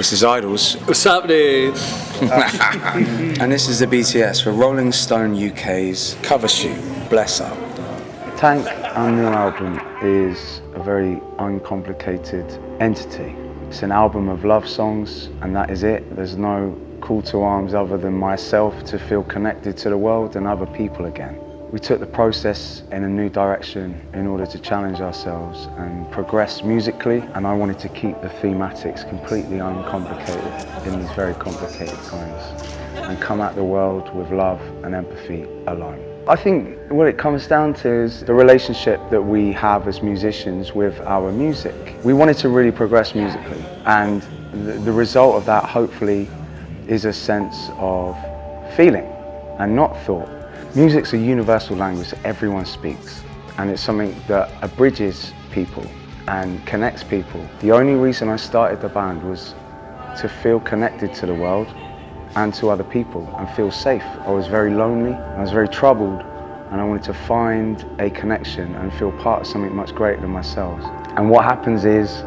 This is IDLES. What's happening? And this is the BTS for Rolling Stone UK's cover shoot, Bless Up. TANGK, our new album, is a very uncomplicated entity. It's an album of love songs, and that is it. There's no call to arms other than myself to feel connected to the world and other people again. We took the process in a new direction in order to challenge ourselves and progress musically, and I wanted to keep the thematics completely uncomplicated in these very complicated times and come at the world with love and empathy alone. I think what it comes down to is the relationship that we have as musicians with our music. We wanted to really progress musically, and the result of that hopefully is a sense of feeling and not thought. Music's a universal language that everyone speaks, and it's something that abridges people and connects people. The only reason I started the band was to feel connected to the world and to other people and feel safe. I was very lonely, I was very troubled, and I wanted to find a connection and feel part of something much greater than myself. And what happens is,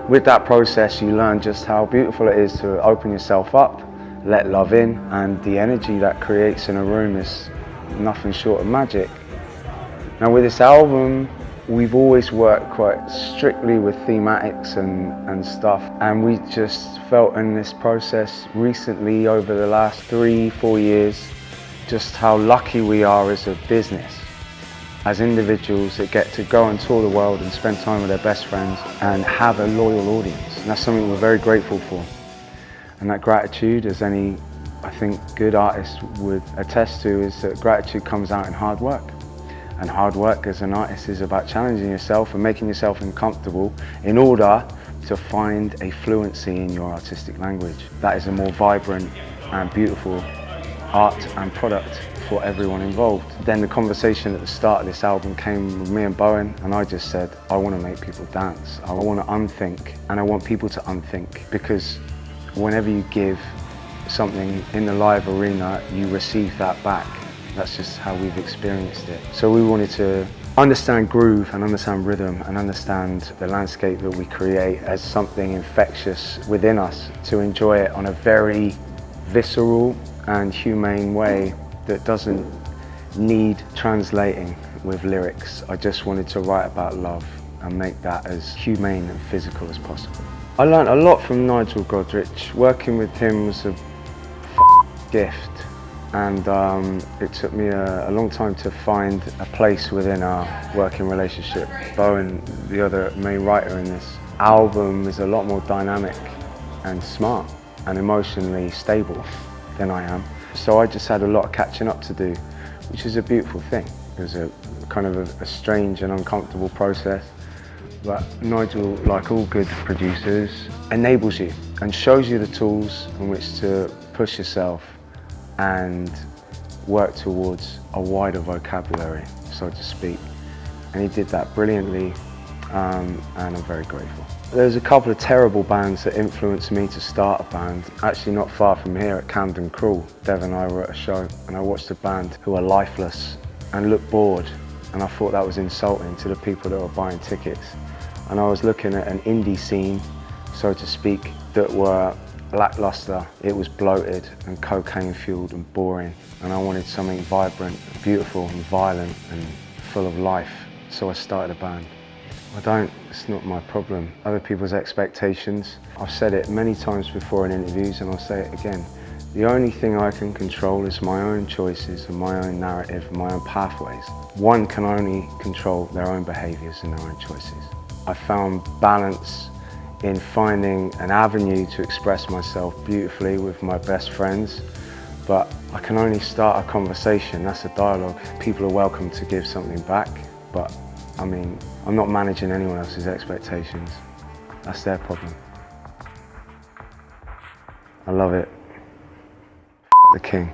with that process, you learn just how beautiful it is to open yourself up, let love in, and the energy that creates in a room is nothing short of magic. Now with this album, we've always worked quite strictly with thematics and stuff, and we just felt in this process recently over the last 3-4 years just how lucky we are as a business, as individuals that get to go and tour the world and spend time with their best friends and have a loyal audience. And that's something we're very grateful for. And that gratitude, as any, I think, good artist would attest to, is that gratitude comes out in hard work. And hard work as an artist is about challenging yourself and making yourself uncomfortable in order to find a fluency in your artistic language. That is a more vibrant and beautiful art and product for everyone involved. Then the conversation at the start of this album came with me and Bowen, and I just said, I want to make people dance. I want to unthink, and I want people to unthink, because whenever you give something in the live arena, you receive that back. That's just how we've experienced it. So we wanted to understand groove and understand rhythm and understand the landscape that we create as something infectious within us, to enjoy it on a very visceral and humane way that doesn't need translating with lyrics. I just wanted to write about love and make that as humane and physical as possible. I learned a lot from Nigel Godrich. Working with him was a gift, and it took me a long time to find a place within our working relationship. Bowen, the other main writer in this album, is a lot more dynamic and smart and emotionally stable than I am. So I just had a lot of catching up to do, which is a beautiful thing. It was a kind of a strange and uncomfortable process. But Nigel, like all good producers, enables you and shows you the tools in which to push yourself and work towards a wider vocabulary, so to speak. And he did that brilliantly, and I'm very grateful. There's a couple of terrible bands that influenced me to start a band. Actually not far from here at Camden Cruel, Dev and I were at a show, and I watched a band who are lifeless and looked bored, and I thought that was insulting to the people that were buying tickets. And I was looking at an indie scene, so to speak, that were lackluster. It was bloated and cocaine-fueled and boring, and I wanted something vibrant, beautiful and violent and full of life, so I started a band. It's not my problem. Other people's expectations. I've said it many times before in interviews, and I'll say it again. The only thing I can control is my own choices and my own narrative and my own pathways. One can only control their own behaviours and their own choices. I found balance in finding an avenue to express myself beautifully with my best friends, but I can only start a conversation. That's a dialogue. People are welcome to give something back, but I mean, I'm not managing anyone else's expectations. That's their problem. I love it. The king.